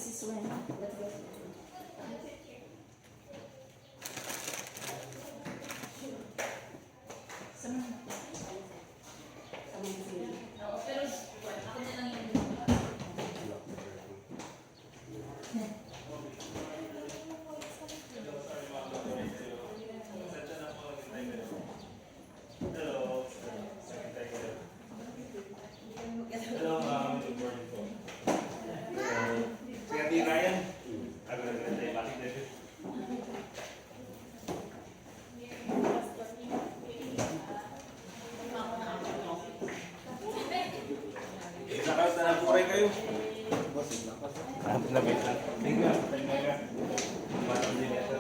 This is when. Sama na. Oo, pero ako na lang yung Hello, good morning po. Si Ate Ryan. Ako na tayo bakit David. Nakakas na po rin kayo. Labit na. Thank you. Thank you. Batang din ito.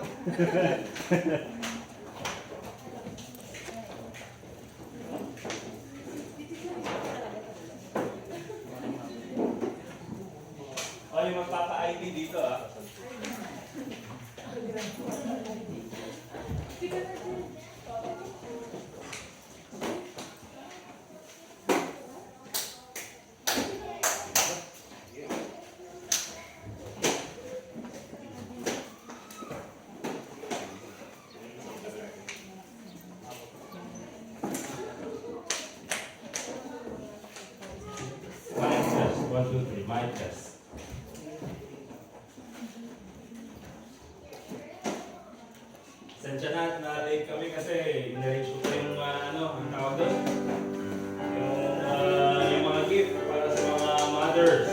Oh, yung magpapa-ID dito ah. Mic test. 1, 2, 3. Mic test. Sensya na-late kami kasi in-arrange ko pa yung ang tawag doon. Yung mga gift para sa mga mothers.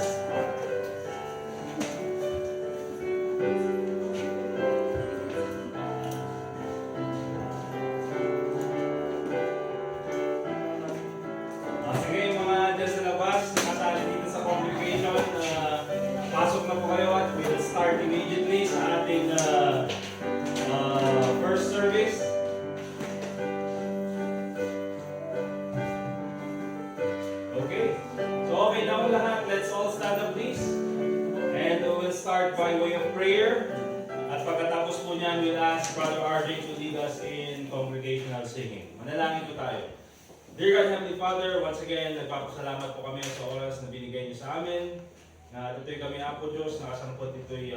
Sige, yung mga dyan sa labas, nakasali dito sa congregation, pasok na po kayo at we'll start immediately sa ating first service. Okay. So okay na po lahat. Let's all stand up please. And we'll start by way of prayer. At pagkatapos po niyan, we'll ask Brother RJ to lead us in congregational singing. Manalangin po tayo. Dear God, Heavenly Father, once again, nagpapasalamat po kami sa oras na binigay niyo sa amin. Ito'y kami, Apo Diyos, nakasangkot ito'y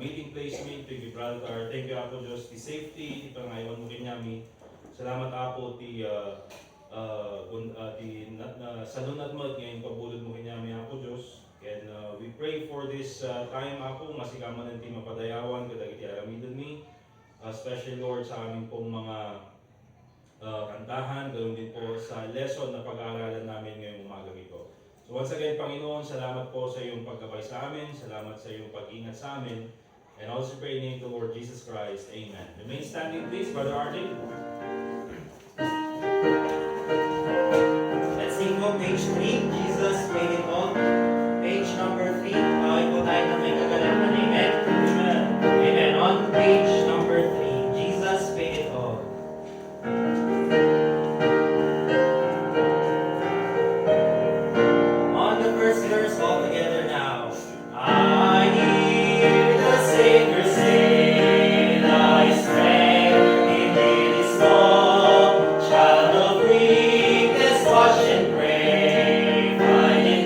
meeting place me. Thank you, Brother. Thank you, Apo Diyos, the safety, ito nga iwan mo kinyami. Salamat, Apo, sa lunat mo at ngayon pabulod mo kinyami, Apo Diyos. And we pray for this time, Apo, masikaman ng team mapadayawan, kadagiti aramidon mi. Especially, Lord, sa aming pong mga kantahan, ganoon din po sa lesson na pag-aaralan namin ngayong umaga ito. So once again, Panginoon, salamat po sa iyong paggabay sa amin, salamat sa iyong pag-ingat sa amin, and also pray in the name of the Lord Jesus Christ. Amen. Remain standing please, Brother RJ. Let's sing po page 3, Jesus paid it all. Page number 3, ikaw tayo na may kagalaman. Amen? Amen. Amen. On page number 3, Jesus paid it all. On the first verse, all together now. I hear the Savior say, thy strength indeed is small. Child of weakness, watch and pray. Find in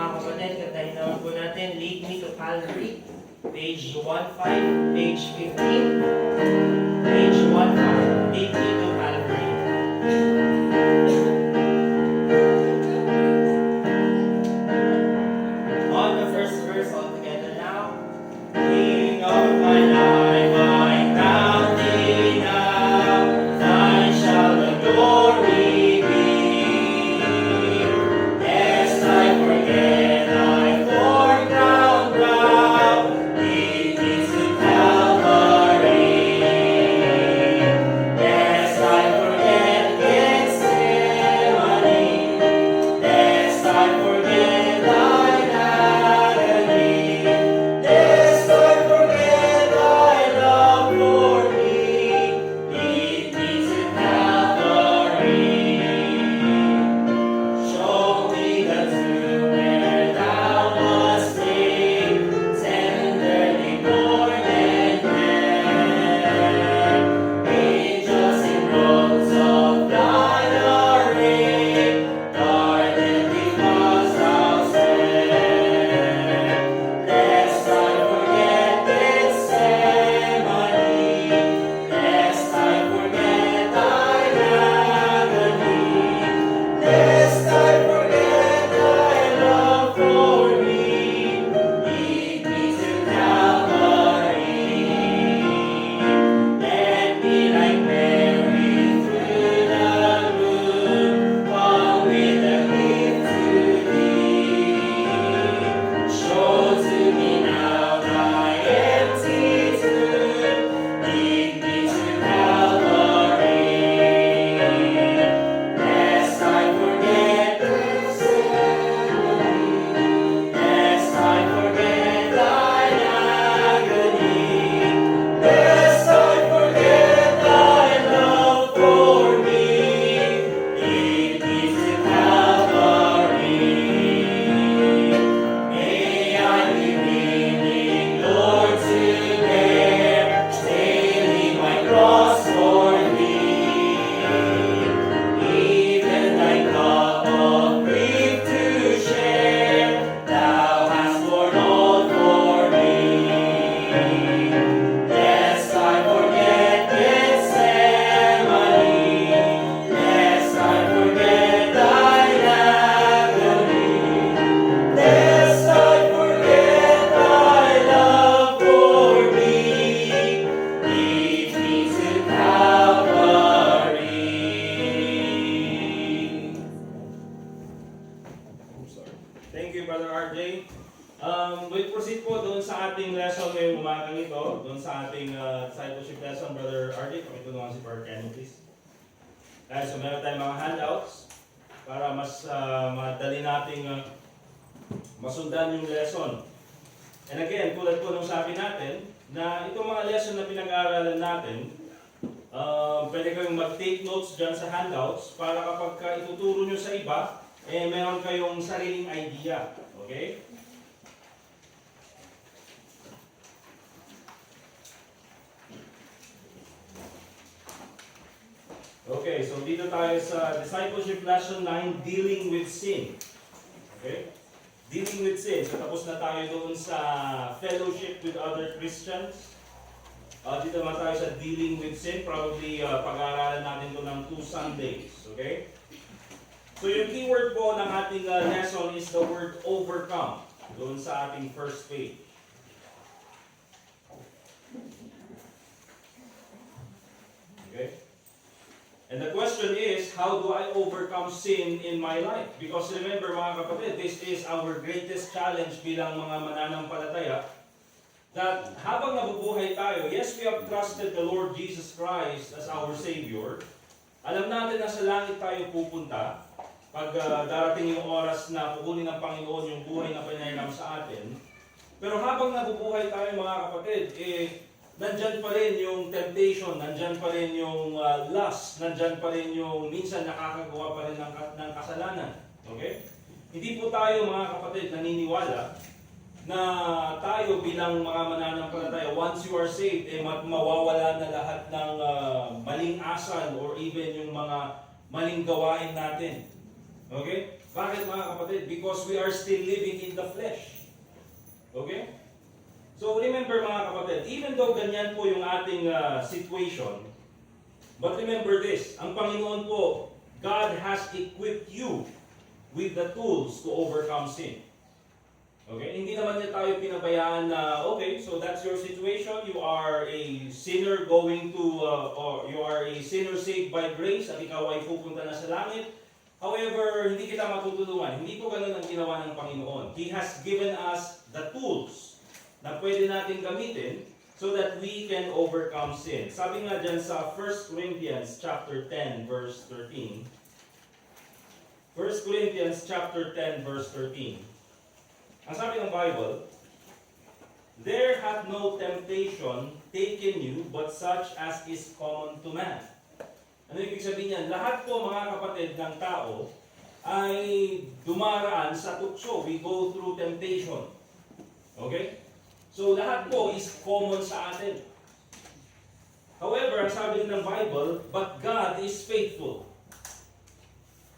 mga kapatid, kantahin naman po natin, Lead Me to Calvary, page 15, page 15, page 15, Lead Me to Calvary. On the first verse, all together now. King of my life, I crown thee now, thine shall the glory be. Lest I forget thy foreground brow, lead me to Calvary. Lest I forget Gethsemane, lest I forget thine agony, lest I forget thy love for me, lead me to Calvary. Show me the tomb where thou wast laid, tenderly born and bled. Angels in robes of blood arrayed, guarded because thou slept. Lest I forget Gethsemane, lest I forget thine agony, lest I forget thy love for me, lead me to Calvary. Let me like Mary through the gloom, come with a gift to thee. Show to me now thy empty tomb, lead me to Calvary. Lest I forget Gethsemane, lest I forget thine agony, lest I forget thy love for me, lead me to Calvary. May I be willing, Lord, to bear daily my cross for thee, even thy cup of grief to share, thou hast borne all for me. Lest I forget Gethsemane, lest I forget thine agony, lest I forget thy love for me, lead me to Calvary. Thank you, Brother RJ. We'll proceed po doon sa ating lesson ngayong umagang ito, doon sa ating discipleship lesson. Brother RJ, pakitulungan si Brother Kenny, please. Guys, so meron tayong mga handouts para mas madali nating masundan yung lesson. And again, tulad po nung sabi natin, na itong mga lesson na pinag-aaralan natin, pwede kayong mag-take notes dyan sa handouts para kapag ituturo nyo sa iba, meron kayong sariling idea. Okay? Okay, so dito tayo sa Discipleship Lesson 9, Dealing with Sin. Okay? Dealing with sin. So tapos na tayo doon sa fellowship with other Christians. Dito naman tayo sa dealing with sin. Probably pag-aaralan natin ito ng 2 Sundays. Okay? So yung keyword po ng ating lesson is the word overcome. Doon sa ating first page. Okay? And the question is, how do I overcome sin in my life? Because remember mga kapatid, this is our greatest challenge bilang mga mananampalataya. That habang nabubuhay tayo, yes, we have trusted the Lord Jesus Christ as our Savior. Alam natin na sa langit tayo pupunta pag darating yung oras na kukunin ng Panginoon yung buhay na pinahiram sa atin. Pero habang nabubuhay tayo mga kapatid, nandyan pa rin yung temptation, nandyan pa rin yung lust, nandyan pa rin yung minsan nakakagawa pa rin ng kasalanan. Okay? Hindi po tayo mga kapatid naniniwala na tayo bilang mga mananampalataya, once you are saved, mawawala na lahat ng maling asal or even yung mga maling gawain natin. Okay? Bakit mga kapatid? Because we are still living in the flesh. Okay? So remember mga kapatid, even though ganyan po yung ating situation, but remember this, ang Panginoon po, God has equipped you with the tools to overcome sin. Okay? Hindi naman niya tayo pinabayaan na, okay, so that's your situation, you are a sinner going to, or you are a sinner saved by grace, at ikaw ay pupunta na sa langit. However, hindi kita matutulungan. Hindi po ganun ang ginawa ng Panginoon. He has given us the tools na pwede natin gamitin so that we can overcome sin. Sabi nga dyan sa 1 Corinthians chapter 10 verse 13. 1 Corinthians chapter 10 verse 13. Ang sabi ng Bible, there hath no temptation taken you but such as is common to man. Ano ibig sabihin niyan? Lahat po mga kapatid ng tao ay dumaraan sa tukso. We go through temptation. Okay? So lahat po is common sa atin. However, ang sabi ng Bible, but God is faithful,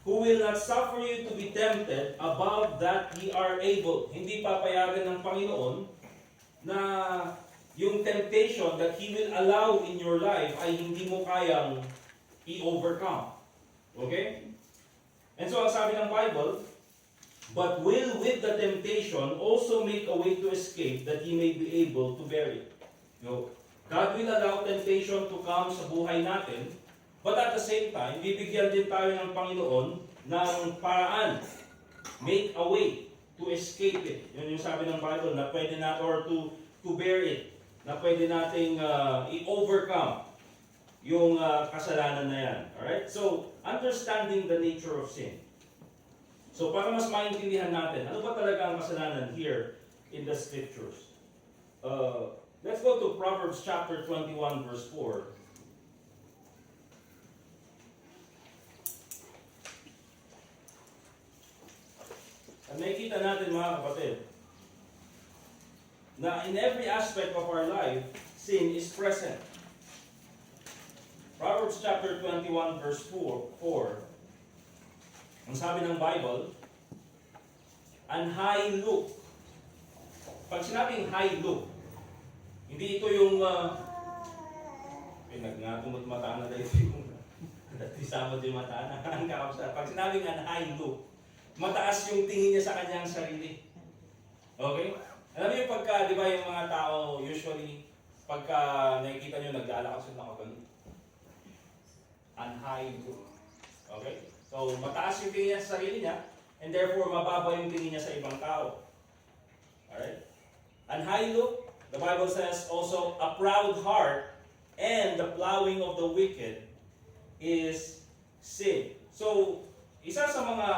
who will not suffer you to be tempted above that ye are able. Hindi papayagan ng Panginoon na yung temptation that He will allow in your life ay hindi mo kayang i-overcome. Okay? And so ang sabi ng Bible, but will with the temptation also make a way to escape that ye may be able to bear it. No? God will allow temptation to come sa buhay natin, but at the same time, bibigyan din tayo ng Panginoon ng paraan. Make a way to escape it. Yun yung sabi ng Bible na pwede natin, or to bear it, na pwede nating i-overcome yung kasalanan na yan. Alright? So, understanding the nature of sin. So, para mas maintindihan natin, ano ba talaga ang kasalanan here in the Scriptures? Let's go to Proverbs chapter 21 verse 4. At makikita natin mga kapatid, na in every aspect of our life, sin is present. Proverbs chapter 21 verse 4. Ang sabi ng Bible, an high look. Pag sinabing high look, hindi ito yung pinagnatumot mata na dahil yung tisamot yung mata na ang kakapsa. Pag sinabing an high look, mataas yung tingin niya sa kanyang sarili. Okay? Alam niyo pagka, di ba yung mga tao usually, pagka nakikita nyo naglalakad sila nakaganon. An high look. Okay? So, mataas yung tingin niya sa sarili niya, and therefore, mababa yung tingin niya sa ibang tao. Alright? An high look, the Bible says also, a proud heart and the plowing of the wicked is sin. So, isa sa mga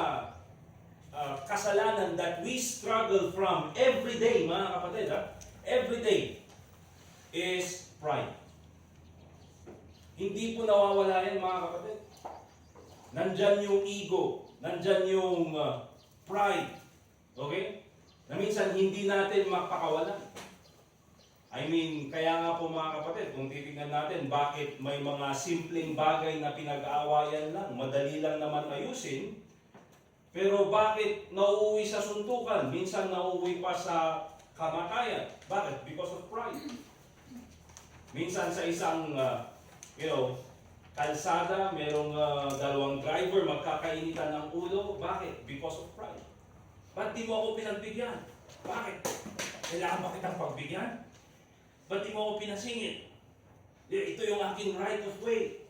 kasalanan that we struggle from every day, mga kapatid, every day, is pride. Hindi po nawawala yan, mga kapatid. Nandyan yung ego, nandyan yung pride. Okay? Na minsan hindi natin mapakawalan. I mean, kaya nga po mga kapatid, kung titignan natin, bakit may mga simpleng bagay na pinag-aawayan lang, madali lang naman ayusin, pero bakit nauuwi sa suntukan, minsan nauuwi pa sa kamatayan? Bakit? Because of pride. Minsan sa isang, kalsada, merong dalawang driver, magkakainitan ng ulo. Bakit? Because of pride. Ba't di mo ako pinagbigyan? Bakit? Kailangan ba kitang pagbigyan? Ba't di mo ako pinasingit? Ito yung aking right of way.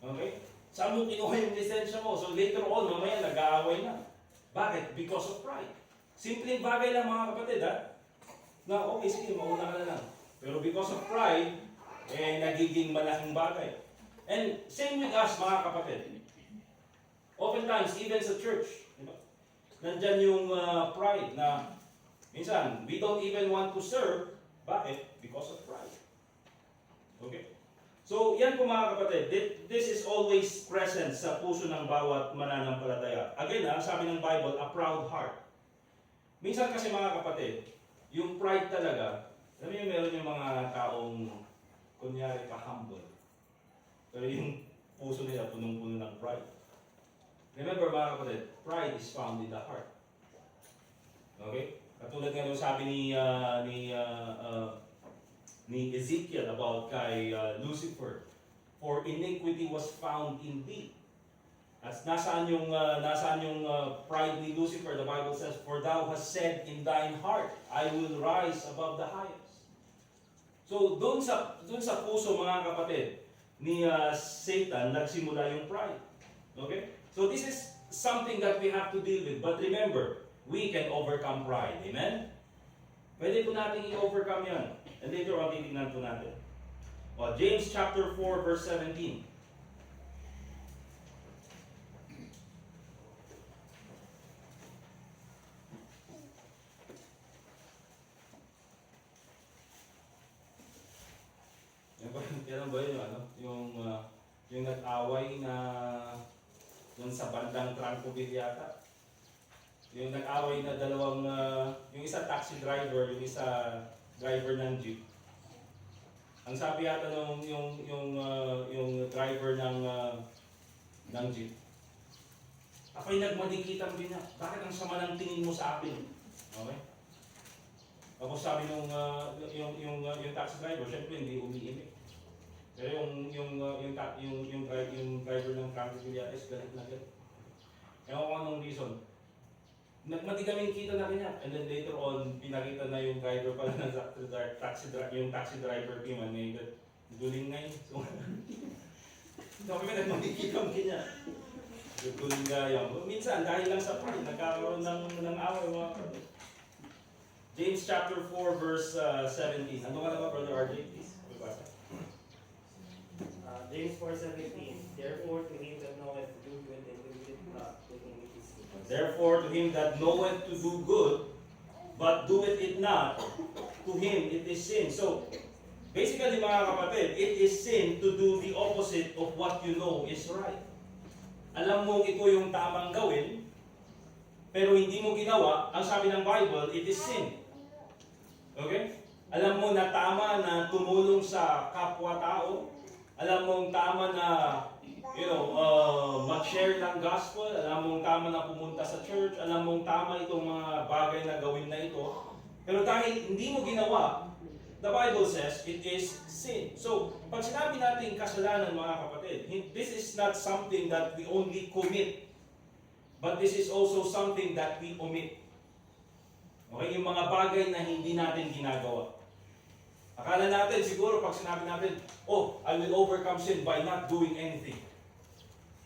Okay? Saan mo kinuha yung lisensya mo? So later on, mamaya nag-aaway na. Bakit? Because of pride. Simpleng bagay lang mga kapatid, na okay, sige, mauna ka na lang. Pero because of pride, nagiging malaking bagay. And same with us, mga kapatid. Oftentimes, even sa church, nandyan yung pride na minsan, we don't even want to serve. Bakit? Because of pride. Okay? So, yan po mga kapatid, this is always present sa puso ng bawat mananampalataya. Again, sabi ng Bible, a proud heart. Minsan kasi mga kapatid, yung pride talaga, alam niyo, meron yung mga taong, kunyari, ka-humble. Pero yung puso nila punong-puno ng pride. Remember mga kapatid, pride is found in the heart. Okay? Katulad nga nung sabi ni Ezekiel about kay Lucifer, for iniquity was found in thee. At nasaan yung pride ni Lucifer? The Bible says, for thou hast said in thine heart, I will rise above the highest. So doon sa puso mga kapatid ni Satan nagsimula yung pride. Okay? So this is something that we have to deal with. But remember, we can overcome pride. Amen? Pwede po natin i-overcome yan. And later on, titignan po natin. James chapter 4 verse 17. Yan ba yun, yung nag-away na yung sa bandang Trancoville yata. Yung nag-away na dalawang, yung isa taxi driver, yung isa driver ng jeep. Ang sabi yata nung yung driver ng jeep, ako'y nagmadikitang din niya. Bakit ang sama ng tingin mo sa akin? Okay? Tapos sabi nung yung taxi driver, syempre hindi umiimik. Pero yung driver ng Trancoville yata is galit na galit. Ewan ko anong reason. Nagmatigaming kita na kanya. And then later on, pinakita na yung driver pala ng taxi driver team. Duling na yun. So kami nagmatigaming kanya. Duling gaya. Minsan, dahil lang sa pride, nagkakaroon ng away mga kapatid. James chapter 4 verse 17. Ano ka na ba, Brother RJ? Please. James 4:17. Therefore, to him that knoweth to do good and doeth it not, to him it is sin. Therefore, to him that knoweth to do good, but doeth it not, to him it is sin. So, basically mga kapatid, it is sin to do the opposite of what you know is right. Alam mo ito yung tamang gawin, pero hindi mo ginawa, ang sabi ng Bible, it is sin. Okay? Alam mo na tama na tumulong sa kapwa-tao, alam mong tama na, mag-share ng gospel, alam mong tama na pumunta sa church, alam mong tama itong mga bagay na gawin na ito. Pero dahil hindi mo ginawa, the Bible says it is sin. So, pag sinabi natin kasalanan mga kapatid, this is not something that we only commit, but this is also something that we omit. Okay, yung mga bagay na hindi natin ginagawa. Akala natin siguro pag sinabi natin, oh, I will overcome sin by not doing anything.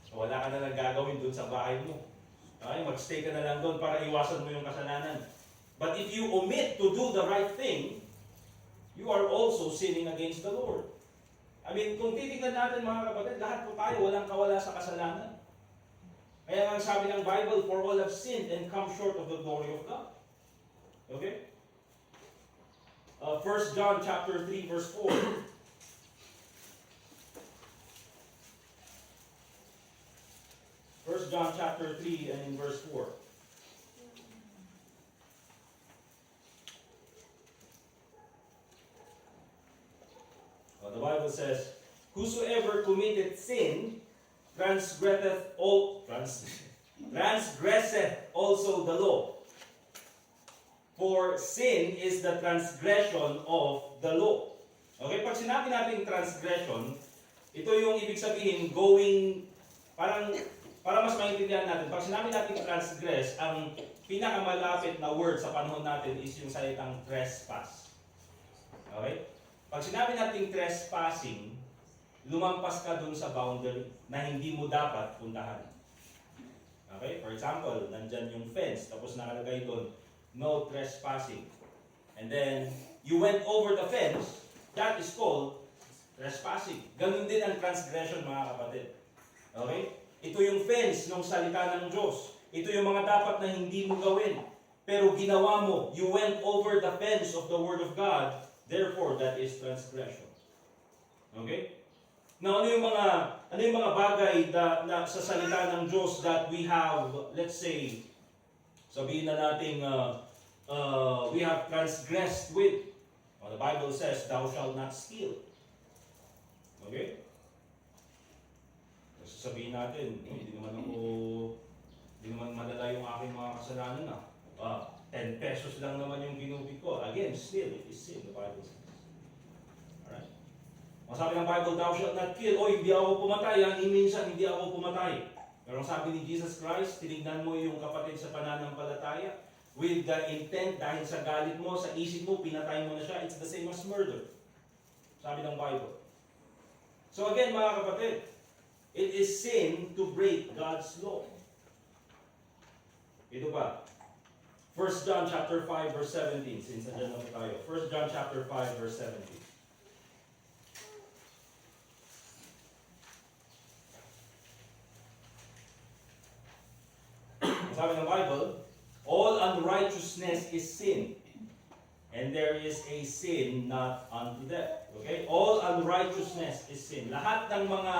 So, wala ka na lang gagawin dun sa bahay mo. Okay, magstay ka na lang doon para iwasan mo yung kasalanan. But if you omit to do the right thing, you are also sinning against the Lord. I mean, kung titignan natin mga kapatid, lahat po tayo walang kawala sa kasalanan. Kaya nga sabi ng Bible, for all have sinned and come short of the glory of God. Okay? 1 John chapter 3 verse 4. 1 John chapter 3 and in verse 4. The Bible says, whosoever committeth sin transgresseth also the law. For sin is the transgression of the law. Okay, pag sinabi natin transgression, ito yung ibig sabihin going, para mas maintindihan natin, pag sinabi natin transgress, ang pinakamalapit na word sa panahon natin is yung salitang trespass. Okay? Pag sinabi natin trespassing, lumampas ka dun sa boundary na hindi mo dapat puntahan. Okay? For example, nandyan yung fence, tapos nakalagay doon, no trespassing. And then, you went over the fence, that is called trespassing. Ganun din ang transgression mga kapatid. Okay? Ito yung fence ng salita ng Diyos. Ito yung mga dapat na hindi mo gawin. Pero ginawa mo, you went over the fence of the Word of God, therefore that is transgression. Okay? Now, ano yung mga bagay na sa salita ng Diyos that we have, let's say, sabihin na natin, we have transgressed with. The Bible says, thou shalt not steal. Okay? Sabihin natin, hindi naman ako Hindi naman madala yung aking mga kasalanan na. 10 pesos lang naman yung ginupit ko. Again, still, it is sin, the Bible says. Alright? Masabi ng Bible, thou shalt not kill. O, hindi ako pumatay. Minsan, hindi ako pumatay. Pero ang sabi ni Jesus Christ, tinignan mo yung kapatid sa pananampalataya with the intent, dahil sa galit mo, sa isip mo, pinatay mo na siya. It's the same as murder. Sabi ng Bible. So again, mga kapatid, it is sin to break God's law. Ito ba? 1 John chapter 5 verse 17, since nandiyan na po tayo. 1 John chapter 5 verse 17. Sabi ng Bible, all unrighteousness is sin, and there is a sin not unto death. Okay? All unrighteousness is sin. Lahat ng mga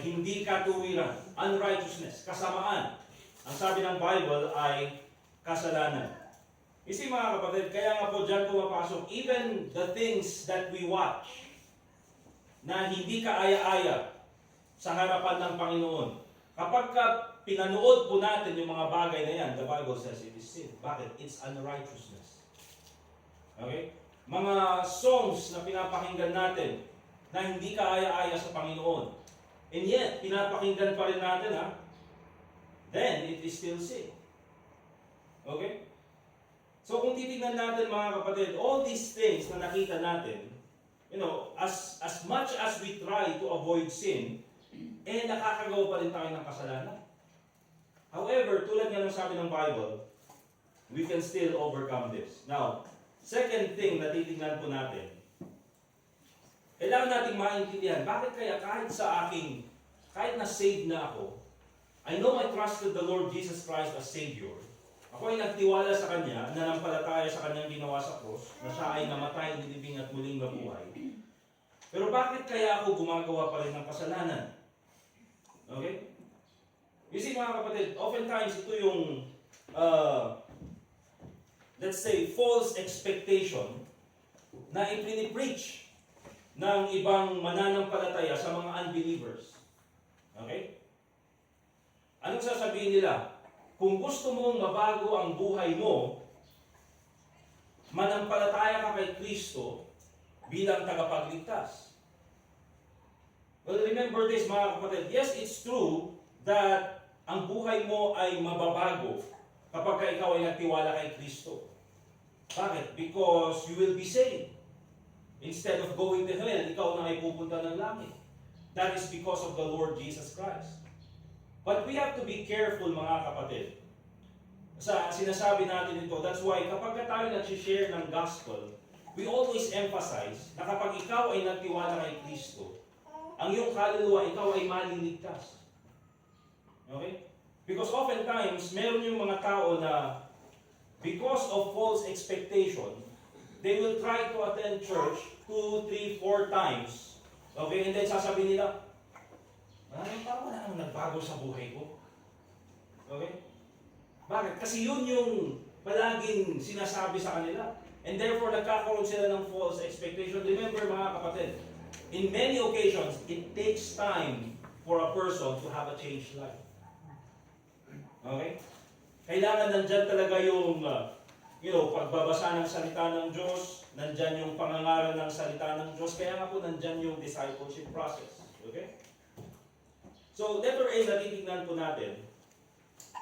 hindi katuwiran, unrighteousness, kasamaan, ang sabi ng Bible ay kasalanan. Kasi mga kapatid, kaya nga po dyan pumapasok, even the things that we watch, na hindi kaaya-aya sa harapan ng Panginoon, kapag pinanood po natin yung mga bagay na yan, the Bible says it is sin. Bakit? It's unrighteousness. Okay? Mga songs na pinapakinggan natin na hindi kaaya-aya sa Panginoon, and yet, pinapakinggan pa rin natin, then it is still sin. Okay? So kung titignan natin mga kapatid, all these things na nakita natin, as much as we try to avoid sin, nakakagawa pa rin tayo ng kasalanan. However, tulad nga ng sabi ng Bible, we can still overcome this. Now, second thing na titignan po natin, kailangan natin maintindihan, bakit kaya kahit na saved na ako, I know I trusted the Lord Jesus Christ as Savior. Ako ay nagtiwala sa Kanya, nanampalataya sa Kanyang ginawa sa cross, na siya ay namatay, nilibing at muling nabuhay. Pero bakit kaya ako gumagawa pa rin ng kasalanan? Okay? You see mga kapatid, oftentimes ito yung, let's say, false expectation na ipinipreach ng ibang mananampalataya sa mga unbelievers. Okay? Anong sasabihin nila? Kung gusto mong mabago ang buhay mo, manampalataya ka kay Kristo bilang tagapagligtas. Well, remember this mga kapatid. Yes, it's true that ang buhay mo ay mababago kapag ikaw ay nagtiwala kay Kristo. Bakit? Because you will be saved. Instead of going to hell, ikaw na ay pupunta ng langit. That is because of the Lord Jesus Christ. But we have to be careful mga kapatid. Sa sinasabi natin ito, that's why kapag tayo nag-share ng gospel, we always emphasize na kapag ikaw ay nagtiwala kay Kristo, ang iyong kaluluwa, ikaw ay maliligtas. Okay? Because oftentimes, meron yung mga tao na because of false expectation, they will try to attend church 2, 3, 4 times. Okay? And then sasabihin nila, parang wala nang nagbago sa buhay ko. Okay? Bakit? Kasi yun yung palaging sinasabi sa kanila. And therefore, nagkakaroon sila ng false expectation. Remember mga kapatid, in many occasions, it takes time for a person to have a changed life. Okay? Kailangan nandyan talaga yung, pagbabasa ng salita ng Diyos, nandyan yung pangangaral ng salita ng Diyos, kaya nga po nandyan yung discipleship process. Okay? So, letter A na titignan po natin,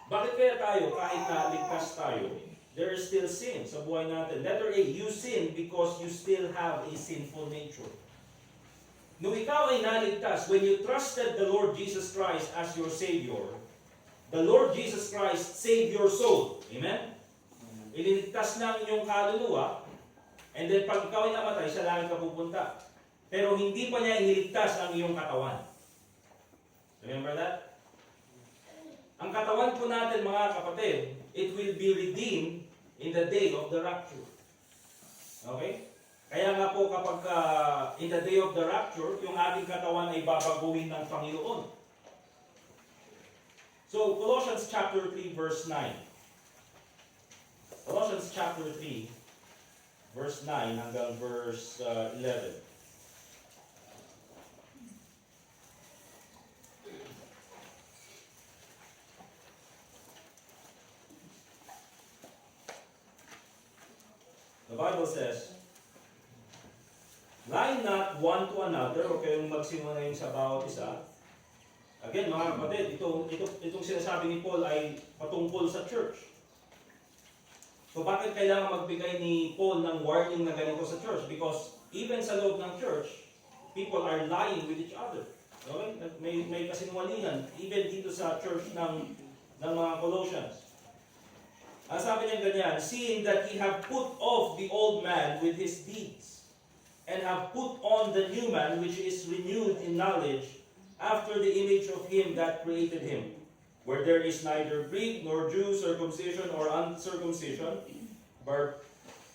bakit kaya tayo, kahit na ligtas tayo, there is still sin sa buhay natin. Letter A, you sin because you still have a sinful nature. Nung ikaw ay naligtas, when you trusted the Lord Jesus Christ as your Savior, the Lord Jesus Christ saved your soul. Amen? Ililigtas na ang inyong kaluluwa, and then pag ikaw ay namatay, sa langit ka pupunta. Pero hindi pa niya iniligtas ang iyong katawan. Remember that? Ang katawan po natin mga kapatid, it will be redeemed in the day of the rapture. Okay? Kaya nga po kapag in the day of the rapture, yung ating katawan ay babaguhin ng Panginoon. So, Colossians chapter 3 verse 9. Colossians chapter 3 verse 9 hanggang verse 11. Bible says, lie not one to another, o kayong magsinungaling sa bawat isa. Again, mga kapatid, itong sinasabi ni Paul ay patungkol sa church. So bakit kailangan magbigay ni Paul ng warning na ganito sa church? Because even sa loob ng church, people are lying with each other. Okay? May kasinungalingan, even dito sa church ng mga Colossians. Ang sabi niya ganyan, seeing that ye have put off the old man with his deeds, and have put on the new man, which is renewed in knowledge, after the image of him that created him, where there is neither Greek nor Jew, circumcision or uncircumcision,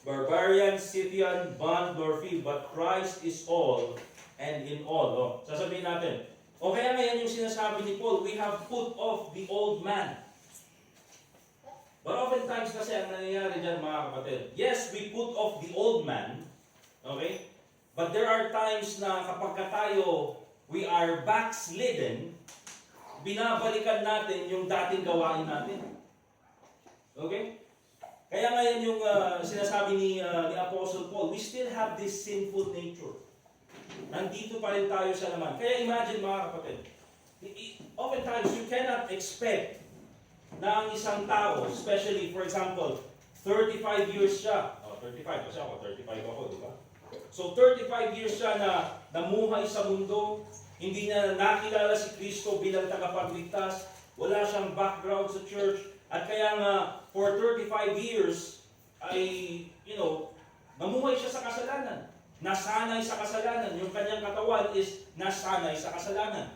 barbarian, Scythian, bond nor free, but Christ is all and in all. Oh, sasabihin natin, o kaya ngayon yung sinasabi ni Paul, we have put off the old man. But oftentimes kasi ang nangyayari dyan, mga kapatid, yes, we put off the old man, okay? But there are times na kapag tayo, we are backslidden, binabalikan natin yung dating gawain natin. Okay? Kaya ngayon yung sinasabi ni Apostle Paul, we still have this sinful nature. Nandito pa rin tayo sa laman. Kaya imagine mga kapatid, oftentimes you cannot expect na ang isang tao, especially for example, 35 years siya. 35 kasi ako, 35 ako, di ba? So 35 years siya na namuhay sa mundo, hindi niya nakilala si Kristo bilang tagapagligtas, wala siyang background sa church, at kaya nga for 35 years ay, namuhay siya sa kasalanan. Nasanay sa kasalanan. Yung kanyang katawan is nasanay sa kasalanan.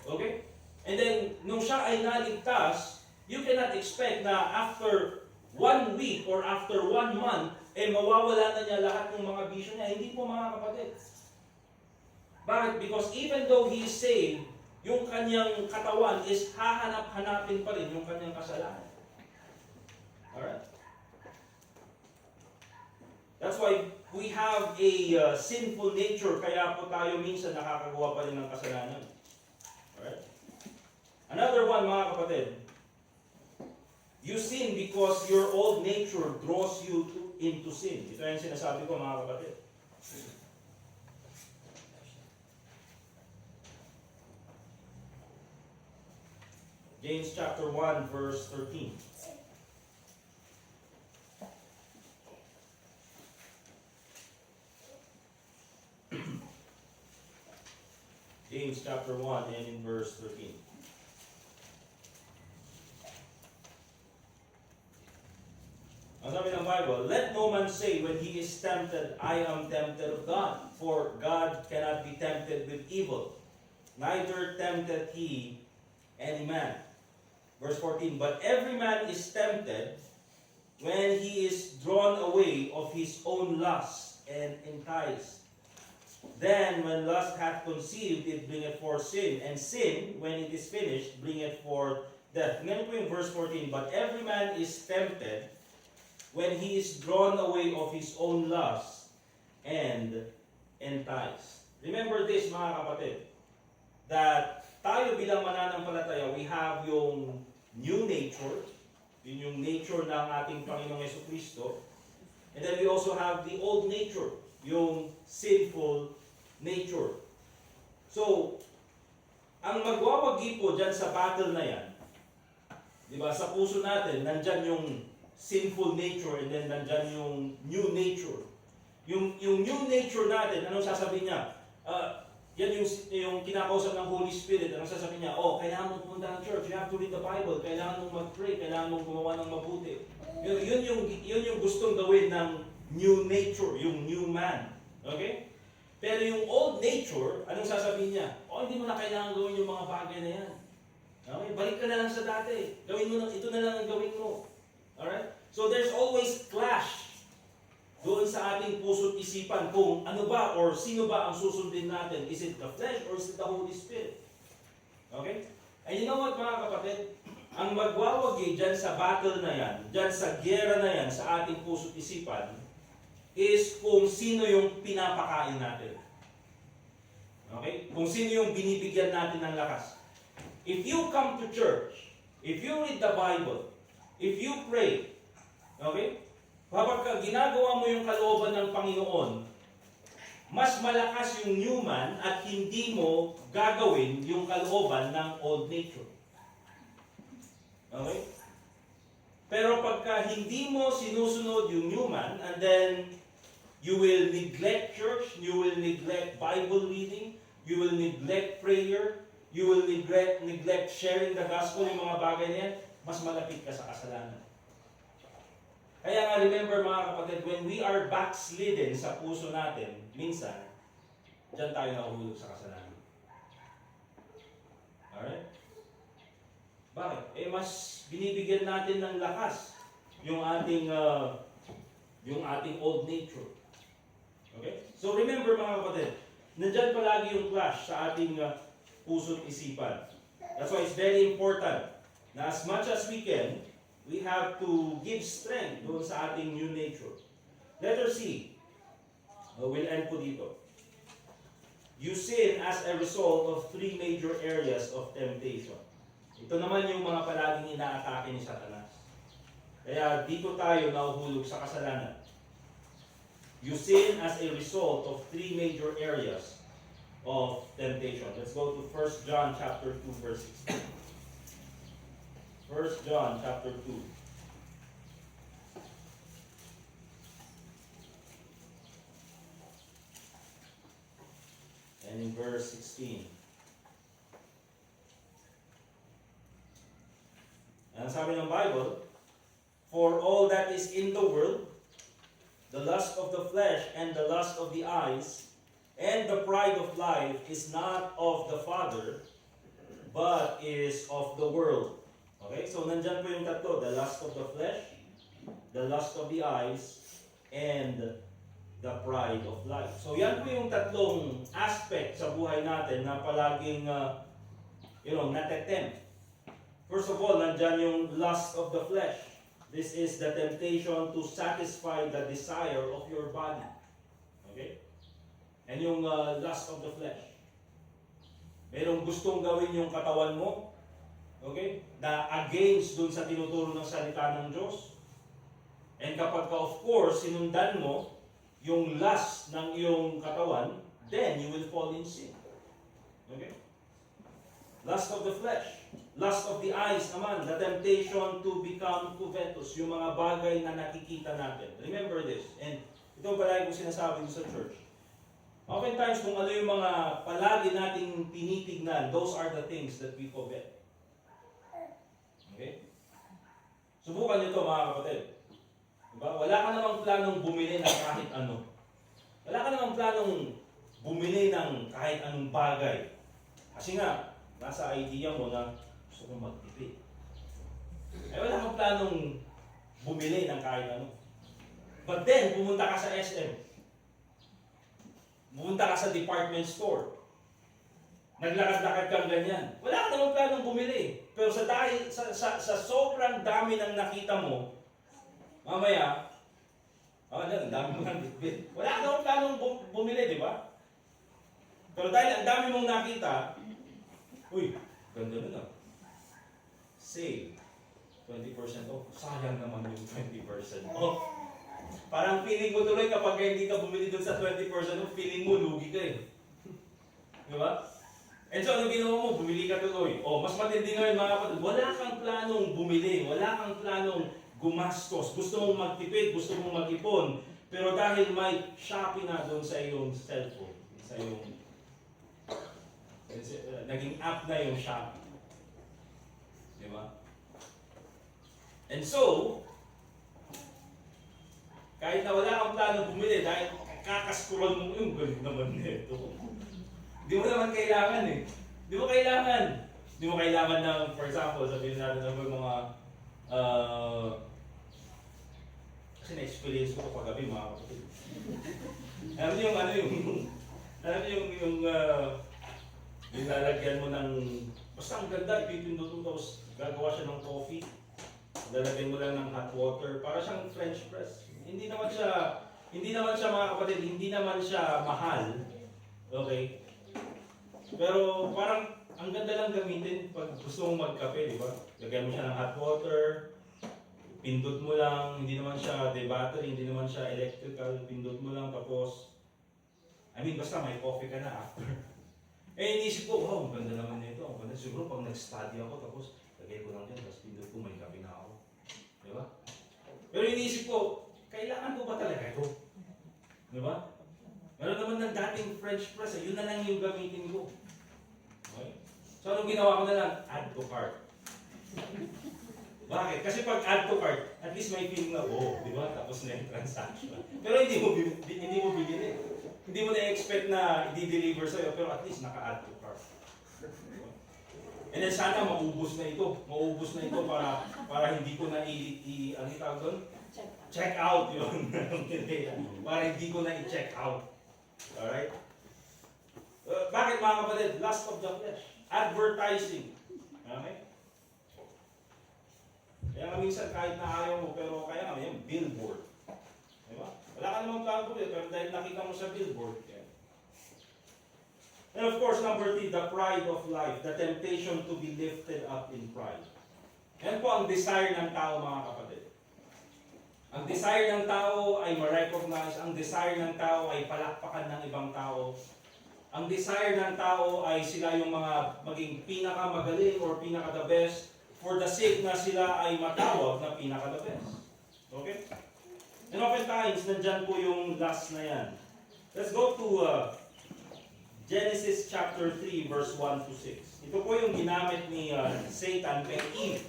Okay? And then, nung siya ay naligtas, you cannot expect na after 1 week or after 1 month, mawawala na niya lahat ng mga bisyo niya. Hindi po mga kapatid. Bakit? Because even though he is saved, yung kanyang katawan is hahanap-hanapin pa rin yung kanyang kasalanan. Alright? That's why we have a sinful nature, kaya po tayo minsan nakakagawa pa rin ng kasalanan. Alright? Another one, mga kapatid, you sin because your old nature draws you into sin. Ito yung sinasabi ko, mga kapatid. James chapter 1, verse 13. James chapter 1 and in verse 13. Ang sabi ng Bible, let no man say when he is tempted, I am tempted of God. For God cannot be tempted with evil, neither tempteth he any man. Verse 14, but every man is tempted when he is drawn away of his own lust and enticed. Then when lust hath conceived, it bringeth forth sin. And sin, when it is finished, bringeth forth death. Ngayon po yung verse 14, but every man is tempted when he is drawn away of his own lust and enticed. Remember this, mga kapatid, that tayo bilang mananampalataya, we have yung new nature, yun yung nature ng ating Panginoong Jesucristo. And then we also have the old nature, yung sinful nature. So, ang magwawagi po dyan sa battle na yan, di ba, sa puso natin, nandyan yung sinful nature and then nandyan yung new nature. Yung new nature natin, anong sasabihin niya? Yan yung kinakausap ng Holy Spirit. Anong sasabihin niya? Oh, kailangan mong pumunta ng church. You have to read the Bible. Kailangan mong mag-pray. Kailangan mong gumawa ng mabuti. Yun yung gustong gawin ng new nature, yung new man. Okay? Pero yung old nature, anong sasabihin niya? Oh, hindi mo na kailangan gawin yung mga bagay na yan. Okay? Balik ka na lang sa dati. Gawin mo na, ito na lang ang gawin mo. Alright? So there's always clash doon sa ating puso't isipan kung ano ba or sino ba ang susundin natin. Is it the flesh or is it the Holy Spirit? Okay? And you know what, mga kapatid? Ang magwawagi dyan sa battle na yan, dyan sa gera na yan sa ating puso't isipan, is kung sino yung pinapakain natin. Okay? Kung sino yung binibigyan natin ng lakas. If you come to church, if you read the Bible, if you pray, okay? kapag ginagawa mo yung kalooban ng Panginoon, mas malakas yung new man at hindi mo gagawin yung kalooban ng old nature. Okay? Pero pagka hindi mo sinusunod yung new man, and then you will neglect church, you will neglect Bible reading, you will neglect prayer, you will neglect sharing the gospel, yung mga bagay na yan, mas malapit ka sa kasalanan. Kaya nga remember mga kapatid, when we are backslidden sa puso natin, minsan, dyan tayo nahuhulog sa kasalanan. Alright? Bakit? Mas binibigyan natin ng lakas yung ating old nature. Okay? So remember mga kapatid, nandyan palagi yung clash sa ating puso't isipan. That's why it's very important na as much as we can, we have to give strength doon sa ating new nature. Letter C. We'll end po dito. You sin as a result of three major areas of temptation. Ito naman yung mga palaging inaatake ni Satanas. Kaya dito tayo nahuhulog sa kasalanan. You sin as a result of three major areas of temptation. Let's go to 1 John chapter 2 verse 16. 1 John chapter 2. And in verse 16. Ang sabi ng Bible, for all that is in the world, the lust of the flesh and the lust of the eyes, and the pride of life is not of the Father, but is of the world. Okay, so nandyan po yung tatlo, the lust of the flesh, the lust of the eyes, and the pride of life. So yan po yung tatlong aspect sa buhay natin na palaging, natetempt. First of all, nandyan yung lust of the flesh. This is the temptation to satisfy the desire of your body. Okay? And yung lust of the flesh. Merong gustong gawin yung katawan mo, okay, na against dun sa tinuturo ng salita ng Diyos. And kapag of course, sinundan mo yung lust ng iyong katawan, then you will fall in sin. Okay? Lust of the flesh. Lust of the eyes naman, the temptation to become covetous, yung mga bagay na nakikita natin. Remember this. And ito palagi kong sinasabi sa church. Oftentimes, kung ano yung mga palagi nating tinitignan, those are the things that we covet. Okay? Subukan nyo ito mga kapatid. Diba? Wala ka namang planong bumili ng kahit ano. Wala ka namang planong bumili ng kahit anong bagay. Kasi nga, nasa idea mo na gusto kong magtipid. Wala kang planong bumili ng kahit ano. But then, pumunta ka sa SM. Pumunta ka sa department store. Naglakad-lakad kang ganyan. Wala ka namang planong bumili. Pero sa sobrang dami ng nakita mo, mamaya, ang dami mo ng bitbit. Wala ka namang planong bumili, di ba? Pero dahil ang dami mong nakita, uy, ganda na lang. Save. 20% off. Sayang naman yung 20% off. Parang feeling mo tuloy kapag hindi ka bumili dun sa 20% off, feeling mo lugi ka eh. Di ba? And so, anong ginawa mo? Bumili ka tuloy. Mas matindi ngayon mga kapatid, wala kang planong bumili, wala kang planong gumastos, gusto mong magtipid, gusto mong mag-ipon, pero dahil may Shopee na doon sa iyong cellphone, sa iyong naging app na yung Shopee. Di ba? And so, kahit na wala kang plano bumili dahil kakaskuran mo, yung galing naman nito. Hindi mo naman kailangan eh. Hindi mo kailangan ng, for example, sabihin natin ng mga, kasi na-experience ko paggabi mga kapatid. Alam niyo yung lalagyan mo ng, basta ang ganda, ipipindot mo tapos gagawa siya ng coffee. Lalagyan mo lang ng hot water, para siyang French press. Hindi naman siya mga kapatid, hindi naman siya mahal. Okay? Pero parang ang ganda lang gamitin pag gusto mong magkape, di ba? Lagyan mo siya ng hot water, pindot mo lang, hindi naman siya battery, hindi naman siya electrical, pindot mo lang tapos, basta may coffee ka na after. Inisip ko, wow, ang ganda naman nito. Ang ganda. Siguro pag nag-study ako, tapos lagay ko lang dyan, tapos pindot ko, may kape na ako. Di ba? Pero inisip ko, kailangan ko ba talaga ito? Di ba? Meron naman ng dating French press, yun na lang yung gamitin ko. Okay? So anong ginawa ko na lang? Add to cart. Bakit? Kasi pag add to cart, at least may feeling na, oh, di ba? Tapos na yung transaction. Pero hindi mo bibili. Hindi mo na-expect na i-deliver sa'yo, pero at least naka-add to cart. And then sana maubos na ito. Maubos na ito para hindi ko na ano yung tawag doon? Check out yun. Para hindi ko na i-check out. Alright? Bakit mga kapatid? Lust of the flesh. Advertising. Okay? Kaya nga minsan kahit na ayaw mo, pero kaya nga yung billboard. Diba? Wala ka namang plano po pero dahil nakita mo sa billboard. Yeah. And of course, number 3, the pride of life. The temptation to be lifted up in pride. Yan po ang desire ng tao, mga kapatid. Ang desire ng tao ay ma-recognize. Ang desire ng tao ay palakpakan ng ibang tao. Ang desire ng tao ay sila yung mga maging pinakamagaling or pinaka-the best for the sake na sila ay matawag na pinaka-the best. Okay? And oftentimes, nandyan po yung last na yan. Let's go to Genesis chapter 3, verse 1 to 6. Ito po yung ginamit ni Satan kay Eve.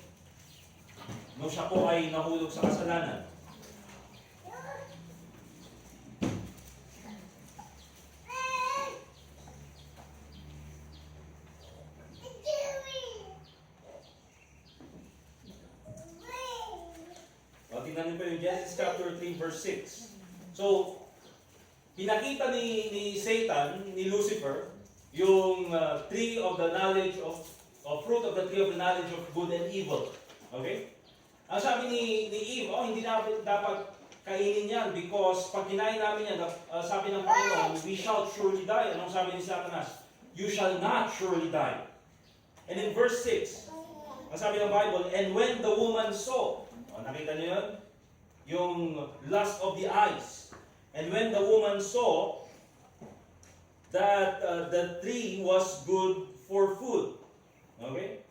Nung siya po ay nahulog sa kasalanan. Tingnan niyo po yung Genesis chapter 3 verse 6. So, pinakita ni Satan, ni Lucifer, yung tree of the knowledge of fruit of the tree of the knowledge of good and evil. Okay? Ang sabi ni Eve, hindi natin dapat kainin yan because pag kinain namin yan, sabi ng Panginoon, we shall surely die. Anong sabi ni Satanas? You shall not surely die. And in verse 6, ang sabi ng Bible, and when the woman saw, nakita niyo yun? Yung lust of the eyes. And when the woman saw that the tree was good for food. Okay?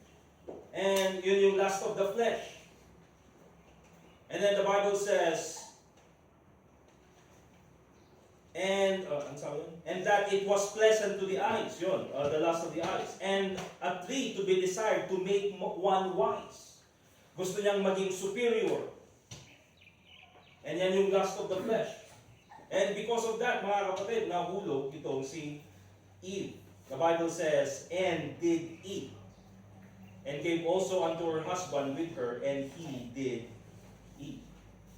And yun yung lust of the flesh. And then the Bible says, and that it was pleasant to the eyes. Yun, the lust of the eyes. And a tree to be desired to make one wise. Gusto niyang maging superior. And yan yung lust of the flesh. And because of that, mga kapatid, nahulog itong si Eve. The Bible says, and did eat. And gave also unto her husband with her, and he did eat.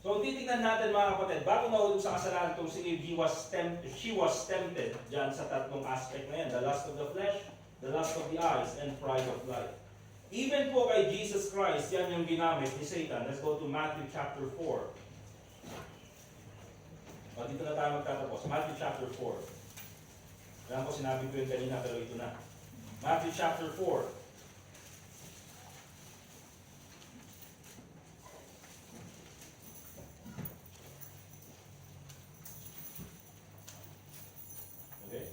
So, titignan natin mga kapatid, bago nahulog sa kasalanan itong si Eve, she was tempted dyan sa tatlong aspect na yan. The lust of the flesh, the lust of the eyes, and pride of life. Even po kay Jesus Christ, yan yung ginamit ni Satan. Let's go to Matthew chapter 4. Dito na tayo magtatapos. Matthew chapter 4. Alam ko sinabi ko yun kanina pero ito na. Matthew chapter 4. Okay?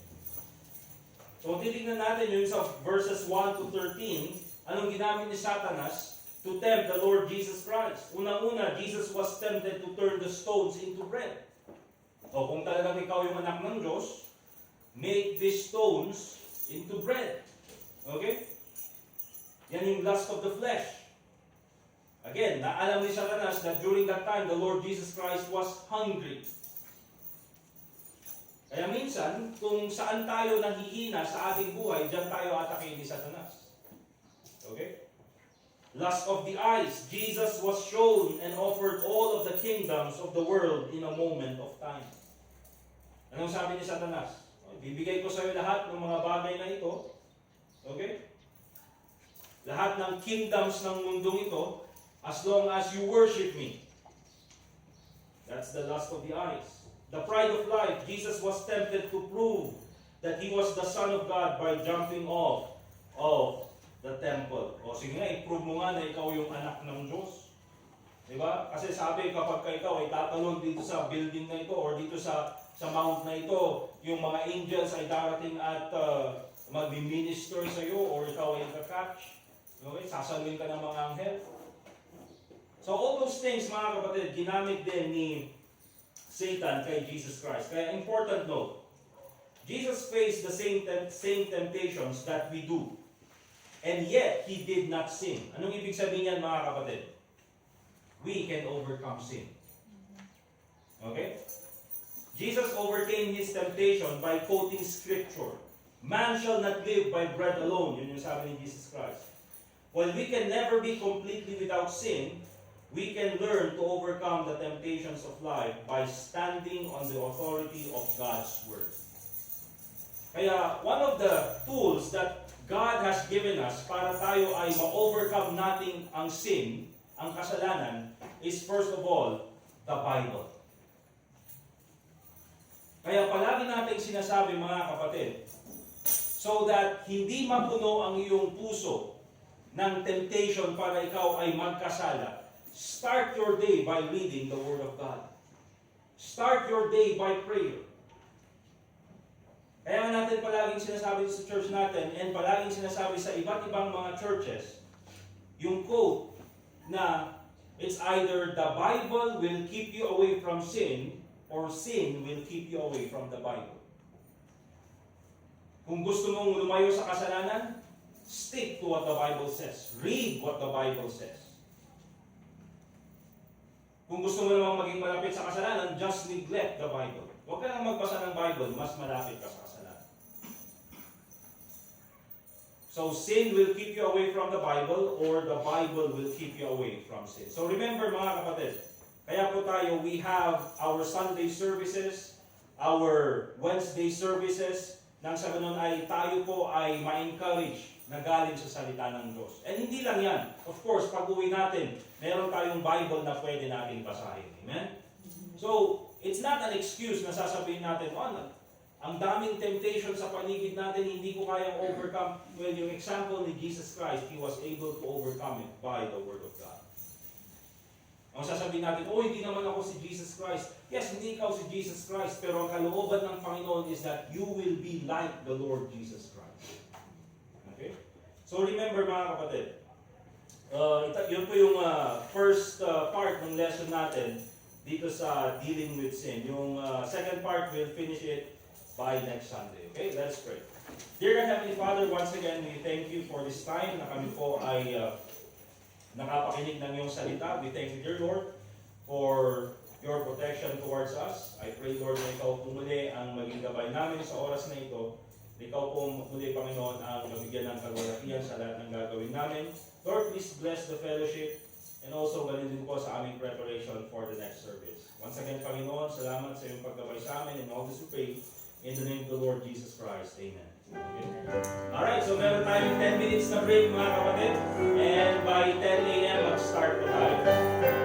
So titignan natin yung sa verses 1 to 13. Anong ginamit ni Satanas to tempt the Lord Jesus Christ? Unang-una, Jesus was tempted to turn the stones into bread. O kung talagang ikaw yung anak ng Diyos, make these stones into bread. Okay? Yan yung lust of the flesh. Again, naalam ni Satanas that during that time, the Lord Jesus Christ was hungry. Kaya minsan, kung saan tayo nahihina sa ating buhay, diyan tayo atakin ni Satanas. Okay? Lust of the eyes. Jesus was shown and offered all of the kingdoms of the world in a moment of time. Anong sabi ni Satanas? Bibigay ko sa iyo lahat ng mga bagay na ito. Okay? Lahat ng kingdoms ng mundong ito as long as you worship me. That's the lust of the eyes. The pride of life. Jesus was tempted to prove that He was the Son of God by jumping off of the temple. O sige nga, i-prove mo nga na ikaw yung anak ng Diyos. Di ba? Kasi sabi kapag ikaw ay tatalon dito sa building na ito or dito sa mount na ito, yung mga angels ay darating at mag-minister sa iyo or ikaw ay catch. Okay? Sasalwin ka ng mga anghel. So all those things, mga kapatid, ginamit din ni Satan kay Jesus Christ. Kaya important note, Jesus faced the same temptations that we do. And yet, He did not sin. Anong ibig sabihin niyan, mga kapatid? We can overcome sin. Okay? Jesus overcame His temptation by quoting Scripture. Man shall not live by bread alone. Yun yung sabi ni Jesus Christ. While we can never be completely without sin, we can learn to overcome the temptations of life by standing on the authority of God's Word. Kaya, one of the tools that God has given us para tayo ay ma-overcome natin ang sin, ang kasalanan, is first of all, the Bible. Kaya palagi natin sinasabi, mga kapatid, so that hindi mapuno ang iyong puso ng temptation para ikaw ay magkasala, start your day by reading the Word of God. Start your day by prayer. Kaya nga natin palaging sinasabi sa church natin and palaging sinasabi sa iba't ibang mga churches, yung quote na it's either the Bible will keep you away from sin or sin will keep you away from the Bible. Kung gusto mong lumayo sa kasalanan, stick to what the Bible says. Read what the Bible says. Kung gusto mo namang maging malapit sa kasalanan, just neglect the Bible. Huwag ka nang magbasa ng Bible, mas malapit ka sa kasalanan. So sin will keep you away from the Bible or the Bible will keep you away from sin. So remember, mga kapatid, kaya po tayo, we have our Sunday services, our Wednesday services, nang sa ganun ay tayo po ay ma-encourage na galing sa salita ng Diyos. And hindi lang yan. Of course, pag uwi natin, meron tayong Bible na pwede natin basahin. Amen? So, it's not an excuse na sasabihin natin, ang daming temptation sa paligid natin, hindi ko kayang overcome. Well, yung example ni Jesus Christ, He was able to overcome it by the Word of God. Ang sasabihin natin, hindi naman ako si Jesus Christ. Yes, hindi ikaw si Jesus Christ, pero ang kalooban ng Panginoon is that you will be like the Lord Jesus Christ. Okay? So remember, mga kapatid, yun po yung first part ng lesson natin dito sa dealing with sin. Yung second part, we'll finish it by next Sunday. Okay? Let's pray. Dear God, Heavenly Father, once again, we thank you for this time na kami po ay nakapakinig ng iyong salita. We thank you, dear Lord, for your protection towards us. I pray, Lord, na ikaw po muli ang maging gabay namin sa oras na ito. Ikaw po muli, Panginoon, ang mabigyan ng kalwalatian sa lahat ng gagawin namin. Lord, please bless the fellowship and also galing din po sa aming preparation for the next service. Once again, Panginoon, salamat sa iyong paggabay sa amin and all this we pray in the name of the Lord Jesus Christ. Amen. Okay. Alright, so meron tayong 10 minutes na break, mga kapatid. And by 10 a.m. mag-start po tayo.